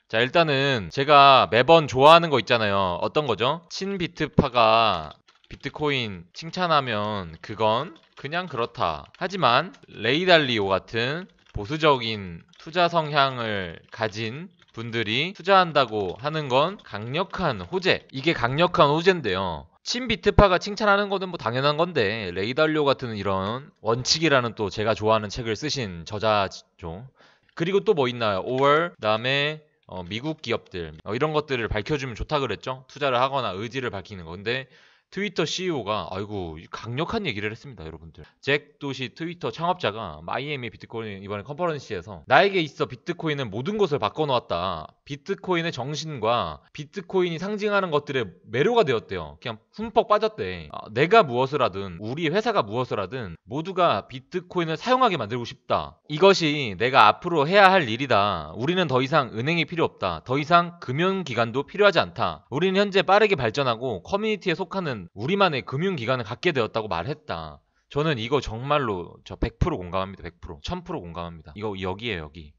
자, 일단은 제가 매번 좋아하는 거 있잖아요. 어떤 거죠? 친비트파가 비트코인 칭찬하면 그건 그냥 그렇다. 하지만 레이달리오 같은 보수적인 투자 성향을 가진 분들이 투자한다고 하는 건 강력한 호재. 이게 강력한 호재인데요. 친비트파가 칭찬하는 거는 뭐 당연한 건데 레이달리오 같은 이런 원칙이라는 또 제가 좋아하는 책을 쓰신 저자죠. 그리고 또 뭐 있나요? 5월 그다음에 미국 기업들 이런 것들을 밝혀주면 좋다 그랬죠. 투자를 하거나 의지를 밝히는 거. 근데 트위터 CEO가 아이고 강력한 얘기를 했습니다, 여러분들. 잭 도시 트위터 창업자가 마이애미 비트코인 이번에 컨퍼런스에서 나에게 있어 비트코인은 모든 것을 바꿔놓았다. 비트코인의 정신과 비트코인이 상징하는 것들의 매료가 되었대요. 그냥 흠뻑 빠졌대. 내가 무엇을 하든 우리 회사가 무엇을 하든 모두가 비트코인을 사용하게 만들고 싶다. 이것이 내가 앞으로 해야 할 일이다. 우리는 더 이상 은행이 필요 없다. 더 이상 금융기관도 필요하지 않다. 우리는 현재 빠르게 발전하고 커뮤니티에 속하는 우리만의 금융기관을 갖게 되었다고 말했다. 저는 이거 정말로 저 100% 공감합니다. 100%. 1000% 공감합니다. 이거 여기에요, 여기.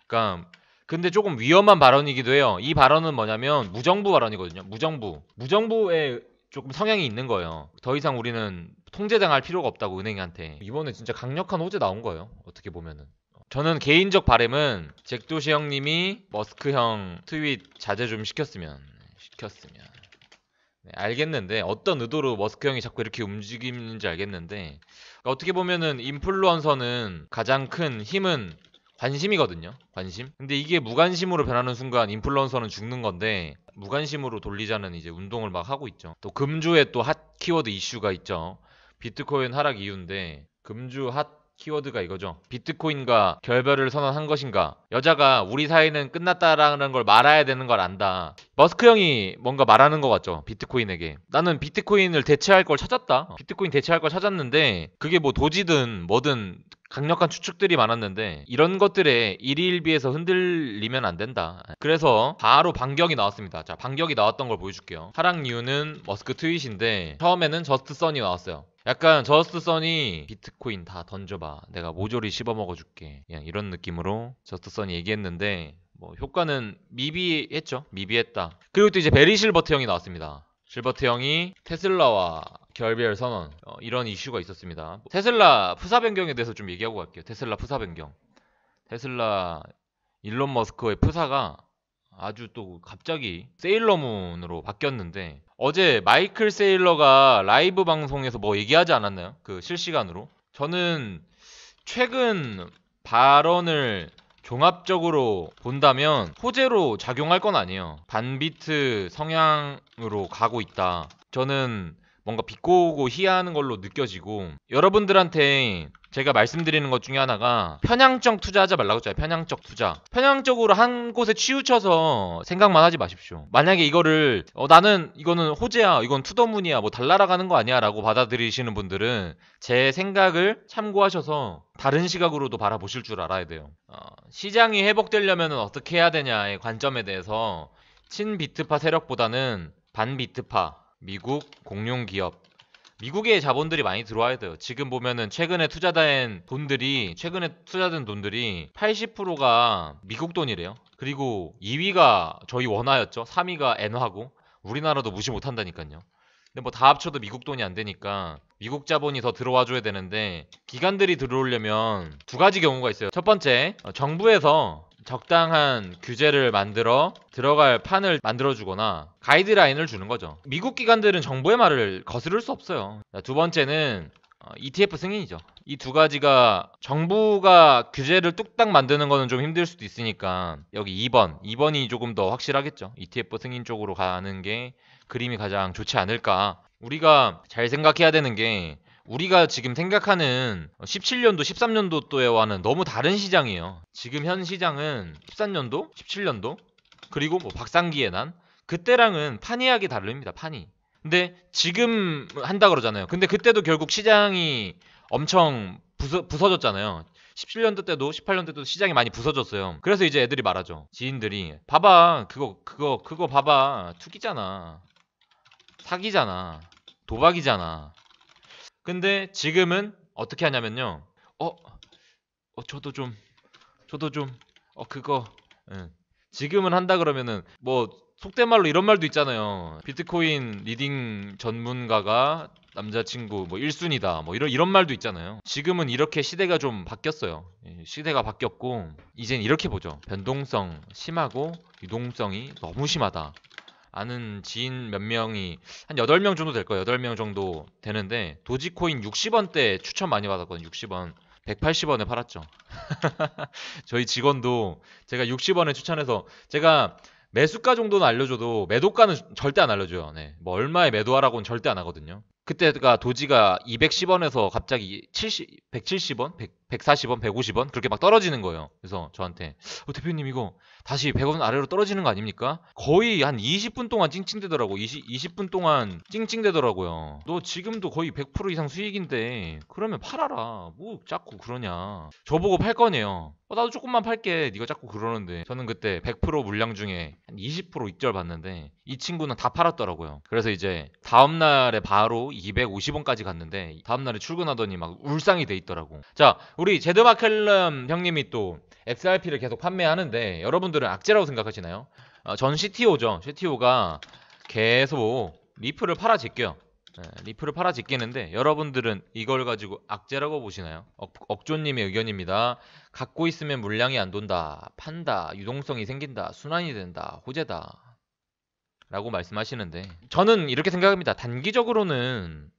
그러니까 근데 조금 위험한 발언이기도 해요. 이 발언은 뭐냐면 무정부 발언이거든요. 무정부. 무정부에 조금 성향이 있는 거예요. 더 이상 우리는 통제당할 필요가 없다고 은행한테. 이번에 진짜 강력한 호재 나온 거예요. 어떻게 보면은. 저는 개인적 바람은 잭도시 형님이 머스크 형 트윗 자제 좀 시켰으면. 네, 알겠는데 어떤 의도로 머스크 형이 자꾸 이렇게 움직이는지 알겠는데 그러니까 어떻게 보면은 인플루언서는 가장 큰 힘은 관심이거든요. 관심. 근데 이게 무관심으로 변하는 순간 인플루언서는 죽는 건데 무관심으로 돌리자는 이제 운동을 막 하고 있죠. 또 금주에 또 핫 키워드 이슈가 있죠. 비트코인 하락 이유인데 금주 핫 키워드가 이거죠. 비트코인과 결별을 선언한 것인가? 여자가 우리 사이는 끝났다라는 걸 말아야 되는 걸 안다. 머스크 형이 뭔가 말하는 것 같죠. 비트코인에게. 나는 비트코인을 대체할 걸 찾았다. 비트코인 대체할 걸 찾았는데 그게 뭐 도지든 뭐든 강력한 추측들이 많았는데 이런 것들에 일희일비해서 흔들리면 안 된다. 그래서 바로 반격이 나왔습니다. 자, 반격이 나왔던 걸 보여줄게요. 하락 이유는 머스크 트윗인데 처음에는 저스트 선이 나왔어요. 약간 저스트 선이 비트코인 다 던져봐. 내가 모조리 씹어먹어줄게. 그냥 이런 느낌으로 저스트 선이 얘기했는데 뭐 효과는 미비했죠. 미비했다. 그리고 또 이제 베리 실버트 형이 나왔습니다. 실버트 형이 테슬라와 결별 선언 이런 이슈가 있었습니다. 테슬라 프사 변경에 대해서 좀 얘기하고 갈게요. 테슬라 프사 변경. 테슬라 일론 머스크의 프사가 아주 또 갑자기 세일러문으로 바뀌었는데 어제 마이클 세일러가 라이브 방송에서 뭐 얘기하지 않았나요? 그 실시간으로. 저는 최근 발언을 종합적으로 본다면 호재로 작용할 건 아니에요. 반비트 성향으로 가고 있다. 저는 뭔가 비꼬고 희화하는 걸로 느껴지고 여러분들한테 제가 말씀드리는 것 중에 하나가 편향적 투자하지 말라고 했잖아요. 편향적 투자. 편향적으로 한 곳에 치우쳐서 생각만 하지 마십시오. 만약에 이거를 나는 이거는 호재야, 이건 투더문이야, 뭐 달나라가는 거 아니야 라고 받아들이시는 분들은 제 생각을 참고하셔서 다른 시각으로도 바라보실 줄 알아야 돼요. 시장이 회복되려면 어떻게 해야 되냐의 관점에 대해서 친비트파 세력보다는 반비트파, 미국 공룡 기업, 미국의 자본들이 많이 들어와야 돼요. 지금 보면은 최근에 투자된 돈들이 80%가 미국 돈이래요. 그리고 2위가 저희 원화였죠. 3위가 엔화고 우리나라도 무시 못 한다니까요. 근데 뭐 다 합쳐도 미국 돈이 안 되니까 미국 자본이 더 들어와 줘야 되는데 기관들이 들어오려면 두 가지 경우가 있어요. 첫 번째, 정부에서 적당한 규제를 만들어 들어갈 판을 만들어 주거나 가이드라인을 주는 거죠. 미국 기관들은 정부의 말을 거스를 수 없어요. 두 번째는 ETF 승인이죠. 이 두 가지가 정부가 규제를 뚝딱 만드는 거는 좀 힘들 수도 있으니까 여기 2번이 조금 더 확실하겠죠. ETF 승인 쪽으로 가는 게 그림이 가장 좋지 않을까. 우리가 잘 생각해야 되는 게 우리가 지금 생각하는 17년도, 13년도 또와는 너무 다른 시장이에요. 지금 현 시장은 13년도, 17년도, 그리고 뭐 박상기의 난 그때랑은 판이하게 다릅니다. 판이. 근데 지금 한다 그러잖아요. 근데 그때도 결국 시장이 엄청 부서졌잖아요. 17년도 때도 18년도 때도 시장이 많이 부서졌어요. 그래서 이제 애들이 말하죠. 지인들이 봐봐 그거 봐봐 투기잖아. 사기잖아. 도박이잖아. 근데 지금은 어떻게 하냐면요. 저도 좀, 그거, 예. 지금은 한다 그러면은 뭐 속된 말로 이런 말도 있잖아요. 비트코인 리딩 전문가가 남자친구 뭐 1순위다 뭐 이런 말도 있잖아요. 지금은 이렇게 시대가 좀 바뀌었어요. 시대가 바뀌었고 이젠 이렇게 보죠. 변동성 심하고 유동성이 너무 심하다. 아는 지인 몇 명이 한 8명 정도 될 거예요. 8명 정도 되는데 도지코인 60원대 추천 많이 받았거든요. 60원. 180원에 팔았죠. 저희 직원도 제가 60원에 추천해서 제가 매수가 정도는 알려줘도 매도가는 절대 안 알려줘요. 네. 뭐 얼마에 매도하라고는 절대 안 하거든요. 그때가 도지가 210원에서 갑자기 170원, 140원, 150원 그렇게 막 떨어지는 거예요. 그래서 저한테 대표님 이거 다시 100원 아래로 떨어지는 거 아닙니까? 거의 한 20분 동안 찡찡대더라고. 20분 동안 찡찡대더라고요. 너 지금도 거의 100% 이상 수익인데 그러면 팔아라. 뭐 자꾸 그러냐. 저보고 팔 거네요. 나도 조금만 팔게. 네가 자꾸 그러는데 저는 그때 100% 물량 중에 한 20% 익절 봤는데 이 친구는 다 팔았더라고요. 그래서 이제 다음날에 바로 250원까지 갔는데 다음날에 출근하더니 막 울상이 돼 있더라고. 자, 우리 제드마켈럼 형님이 또 XRP를 계속 판매하는데 여러분들은 악재라고 생각하시나요? 전 CTO죠. CTO가 계속 리플을 팔아제껴요. 리플을 팔아제끼는데 여러분들은 이걸 가지고 악재라고 보시나요? 억조님의 의견입니다. 갖고 있으면 물량이 안 돈다, 판다, 유동성이 생긴다, 순환이 된다, 호재다 라고 말씀하시는데 저는 이렇게 생각합니다. 단기적으로는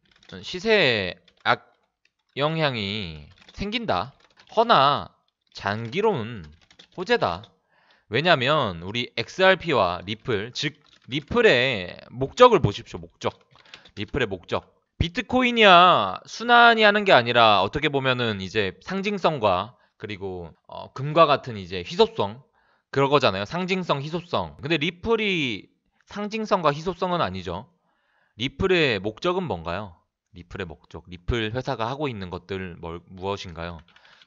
시세에 악영향이 생긴다. 허나 장기로는 호재다. 왜냐면 우리 XRP와 리플, 즉 리플의 목적을 보십시오. 리플의 목적. 비트코인이야 순환이 하는 게 아니라 어떻게 보면은 이제 상징성과 그리고 금과 같은 이제 희소성 그런 거잖아요. 상징성, 희소성. 근데 리플이 상징성과 희소성은 아니죠. 리플의 목적은 뭔가요? 리플의 목적. 리플 회사가 하고 있는 것들 무엇인가요?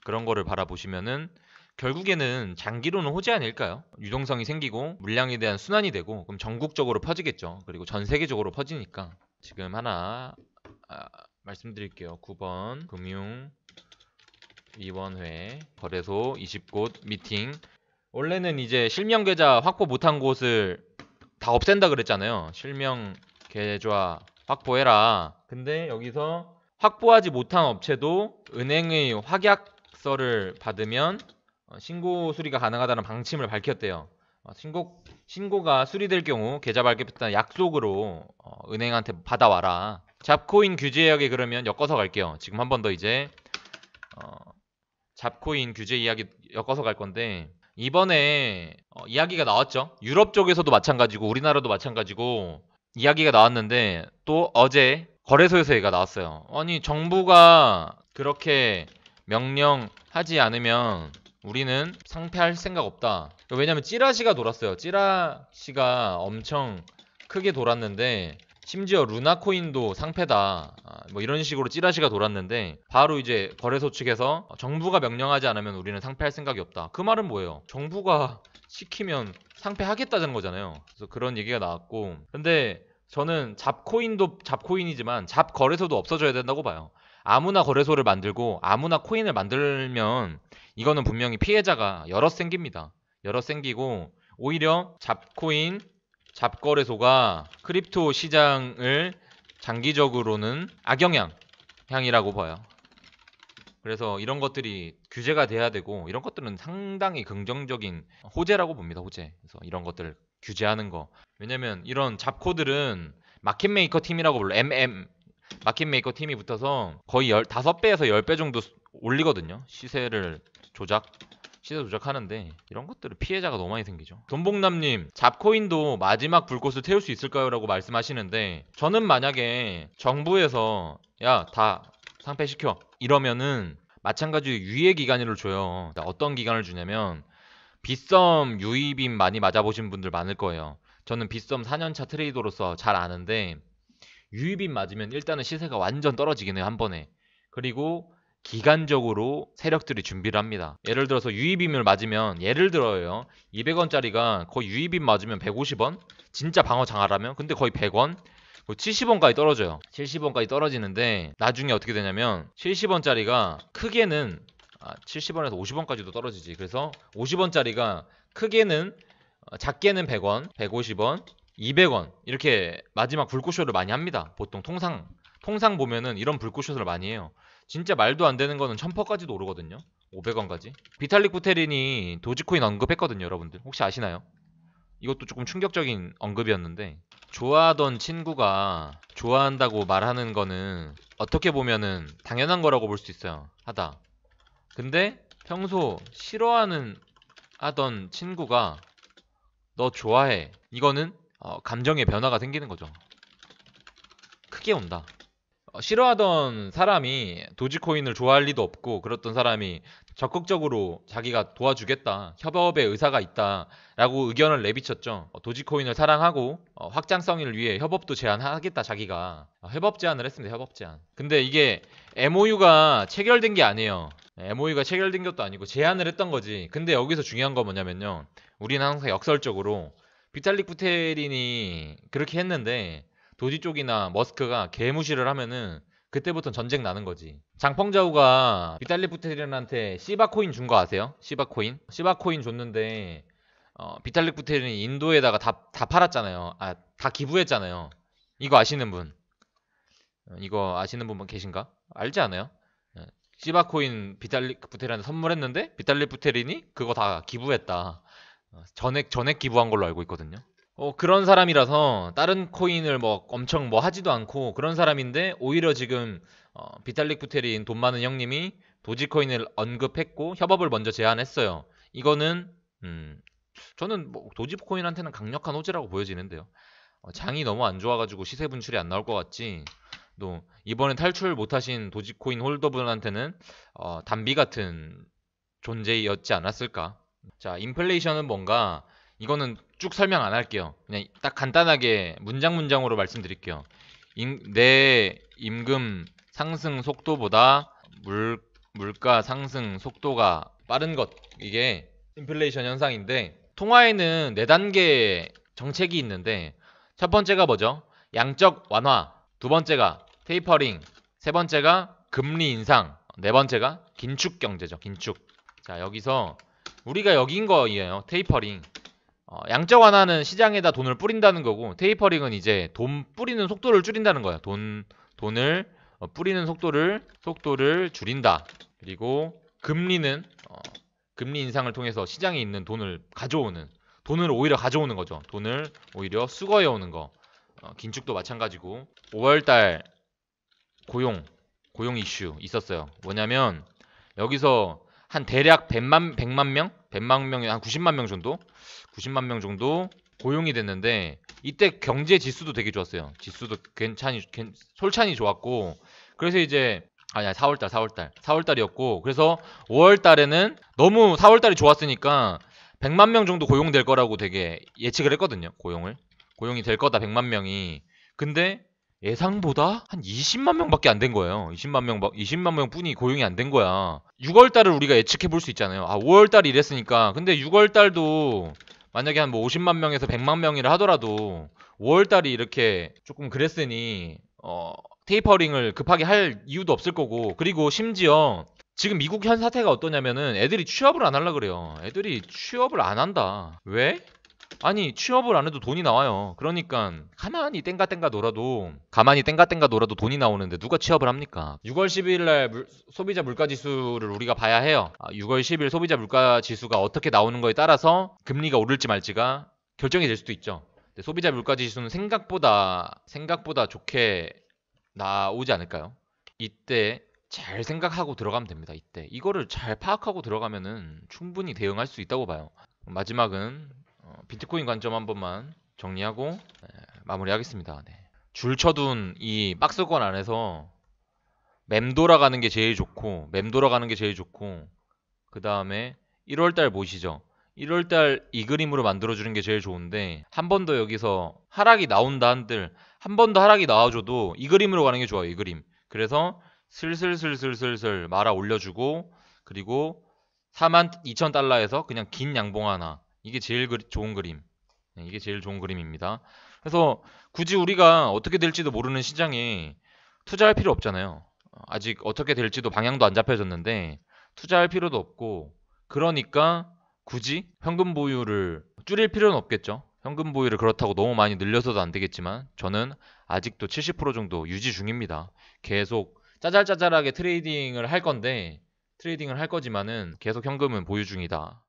그런 거를 바라보시면은 결국에는 장기로는 호재 아닐까요? 유동성이 생기고 물량에 대한 순환이 되고 그럼 전국적으로 퍼지겠죠. 그리고 전 세계적으로 퍼지니까 지금 하나 말씀드릴게요. 9번 금융위원회 거래소 20곳 미팅. 원래는 이제 실명 계좌 확보 못한 곳을 다 없앤다 그랬잖아요. 실명 계좌 확보해라. 근데 여기서 확보하지 못한 업체도 은행의 확약서를 받으면 신고 수리가 가능하다는 방침을 밝혔대요. 신고가 수리될 경우 계좌 발급했다는 약속으로 은행한테 받아와라. 잡코인 규제 이야기 그러면 엮어서 갈게요. 지금 한 번 더 이제 잡코인 규제 이야기 엮어서 갈 건데 이번에 이야기가 나왔죠. 유럽 쪽에서도 마찬가지고 우리나라도 마찬가지고 이야기가 나왔는데 또 어제 거래소에서 얘기가 나왔어요. 아니 정부가 그렇게 명령하지 않으면 우리는 상패할 생각 없다. 왜냐면 찌라시가 돌았어요. 찌라시가 엄청 크게 돌았는데 심지어 루나코인도 상패다. 뭐 이런 식으로 찌라시가 돌았는데 바로 이제 거래소 측에서 정부가 명령하지 않으면 우리는 상패할 생각이 없다. 그 말은 뭐예요? 정부가 시키면 상패하겠다는 거잖아요. 그래서 그런 얘기가 나왔고 근데 저는 잡코인도 잡코인이지만 잡거래소도 없어져야 된다고 봐요. 아무나 거래소를 만들고 아무나 코인을 만들면 이거는 분명히 피해자가 여럿 생깁니다. 여럿 생기고 오히려 잡코인, 잡거래소가 크립토 시장을 장기적으로는 악영향이라고 봐요. 그래서 이런 것들이 규제가 돼야 되고 이런 것들은 상당히 긍정적인 호재라고 봅니다. 호재. 그래서 이런 것들을 규제하는 거. 왜냐면 이런 잡코들은 마켓메이커 팀이라고 불러. 마켓메이커 팀이 붙어서 거의 5배에서 10배 정도 올리거든요. 시세 조작하는데 이런 것들은 피해자가 너무 많이 생기죠. 돈복남님, 잡코인도 마지막 불꽃을 태울 수 있을까요? 라고 말씀하시는데 저는 만약에 정부에서 야, 다 상패시켜 이러면은 마찬가지로 유예 기간을 줘요. 어떤 기간을 주냐면 빗썸 유입임 많이 맞아보신 분들 많을 거예요. 저는 빗썸 4년차 트레이더로서 잘 아는데 유입임 맞으면 일단은 시세가 완전 떨어지긴 해요. 한 번에. 그리고 기간적으로 세력들이 준비를 합니다. 예를 들어서 유입임을 맞으면 예를 들어요. 200원짜리가 거의 유입임 맞으면 150원? 진짜 방어 장하라면? 근데 거의 100원? 70원까지 떨어져요. 70원까지 떨어지는데 나중에 어떻게 되냐면 70원짜리가 크게는 70원에서 50원까지도 떨어지지. 그래서 50원짜리가 크게는 작게는 100원, 150원, 200원 이렇게 마지막 불꽃쇼를 많이 합니다. 보통 통상 보면은 이런 불꽃쇼를 많이 해요. 진짜 말도 안 되는 거는 1000%까지도 오르거든요. 500원까지. 비탈릭 부테린이 도지코인 언급했거든요, 여러분들. 혹시 아시나요? 이것도 조금 충격적인 언급이었는데, 좋아하던 친구가 좋아한다고 말하는 거는 어떻게 보면은 당연한 거라고 볼 수 있어요. 하다. 근데 평소 싫어하는 하던 친구가 너 좋아해. 이거는 감정의 변화가 생기는 거죠. 크게 온다. 싫어하던 사람이 도지코인을 좋아할 리도 없고, 그랬던 사람이 적극적으로 자기가 도와주겠다, 협업의 의사가 있다 라고 의견을 내비쳤죠. 도지코인을 사랑하고 확장성을 위해 협업도 제안하겠다, 자기가. 협업 제안을 했습니다. 협업 제안. 근데 이게 MOU가 체결된 게 아니에요. MOU가 체결된 것도 아니고 제안을 했던 거지. 근데 여기서 중요한 건 뭐냐면요, 우리는 항상 역설적으로 비탈릭 부테린이 그렇게 했는데 도지 쪽이나 머스크가 개무시를 하면은 그때부터 전쟁 나는 거지. 장펑자우가 비탈릭 부테린한테 시바코인 준 거 아세요? 시바코인? 시바코인 줬는데 비탈릭 부테린이 인도에다가 다 팔았잖아요. 다 기부했잖아요. 이거 아시는 분? 이거 아시는 분 계신가? 알지 않아요? 시바코인 비탈릭 부테린한테 선물했는데 비탈릭 부테린이 그거 다 기부했다. 전액 기부한 걸로 알고 있거든요. 그런 사람이라서 다른 코인을 뭐 엄청 뭐 하지도 않고 그런 사람인데, 오히려 지금 비탈릭 부테린 돈 많은 형님이 도지코인을 언급했고 협업을 먼저 제안했어요. 이거는 저는 뭐 도지코인한테는 강력한 호재라고 보여지는데요. 장이 너무 안 좋아가지고 시세 분출이 안 나올 것 같지, 또 이번에 탈출 못하신 도지코인 홀더분한테는 담비 같은 존재였지 않았을까. 자, 인플레이션은 뭔가, 이거는 쭉 설명 안 할게요. 그냥 딱 간단하게 문장으로 말씀드릴게요. 내 임금 상승 속도보다 물가 상승 속도가 빠른 것, 이게 인플레이션 현상인데, 통화에는 4단계 정책이 있는데, 첫 번째가 뭐죠? 양적 완화, 두 번째가 테이퍼링, 세 번째가 금리 인상, 네 번째가 긴축 경제죠. 긴축. 자, 여기서 우리가 여긴 거예요. 테이퍼링. 양적 완화는 시장에다 돈을 뿌린다는 거고, 테이퍼링은 이제 돈 뿌리는 속도를 줄인다는 거야. 돈을 뿌리는 속도를 줄인다. 그리고 금리는 금리 인상을 통해서 시장에 있는 돈을 오히려 가져오는 거죠. 돈을 오히려 수거해 오는 거. 긴축도 마찬가지고. 5월달 고용 이슈 있었어요. 뭐냐면 여기서 한 대략 100만 명이 한 90만 명 정도? 90만 명 정도 고용이 됐는데, 이때 경제 지수도 되게 좋았어요. 지수도 솔찬히 좋았고, 그래서 이제 4월달이었고, 그래서 5월달에는 너무 4월달이 좋았으니까 100만 명 정도 고용될 거라고 되게 예측을 했거든요. 고용이 될 거다, 100만 명이. 근데 예상보다 한 20만 명밖에 안 된 거예요. 20만 명 뿐이 고용이 안 된 거야. 6월 달을 우리가 예측해 볼 수 있잖아요. 5월 달이 이랬으니까. 근데 6월 달도 만약에 한 뭐 50만 명에서 100만 명이라 하더라도 5월 달이 이렇게 조금 그랬으니 테이퍼링을 급하게 할 이유도 없을 거고, 그리고 심지어 지금 미국 현 사태가 어떠냐면은 애들이 취업을 안 하려 그래요. 애들이 취업을 안 한다. 왜? 아니, 취업을 안 해도 돈이 나와요. 그러니까 가만히 땡가땡가 놀아도 돈이 나오는데 누가 취업을 합니까? 6월 10일 날 소비자 물가 지수를 우리가 봐야 해요. 6월 10일 소비자 물가 지수가 어떻게 나오는 거에 따라서 금리가 오를지 말지가 결정이 될 수도 있죠. 근데 소비자 물가 지수는 생각보다 좋게 나오지 않을까요? 이때 잘 생각하고 들어가면 됩니다. 이때 이거를 잘 파악하고 들어가면은 충분히 대응할 수 있다고 봐요. 마지막은 비트코인 관점 한 번만 정리하고 마무리하겠습니다. 네. 줄 쳐둔 이 박스권 안에서 맴 돌아가는 게 제일 좋고, 그 다음에 1월달 보시죠. 1월달 이 그림으로 만들어주는 게 제일 좋은데, 한 번 더 여기서 하락이 나온다 한들, 한 번 더 하락이 나와줘도 이 그림으로 가는 게 좋아요. 이 그림. 그래서 슬슬 말아 올려주고, 그리고 42,000달러에서 그냥 긴 양봉 하나. 이게 제일 좋은 그림. 이게 제일 좋은 그림입니다. 그래서 굳이 우리가 어떻게 될지도 모르는 시장에 투자할 필요 없잖아요. 아직 어떻게 될지도 방향도 안 잡혀졌는데 투자할 필요도 없고, 그러니까 굳이 현금 보유를 줄일 필요는 없겠죠. 현금 보유를 그렇다고 너무 많이 늘려서도 안 되겠지만 저는 아직도 70% 정도 유지 중입니다. 계속 짜잘짜잘하게 트레이딩을 할 거지만은 계속 현금은 보유 중이다.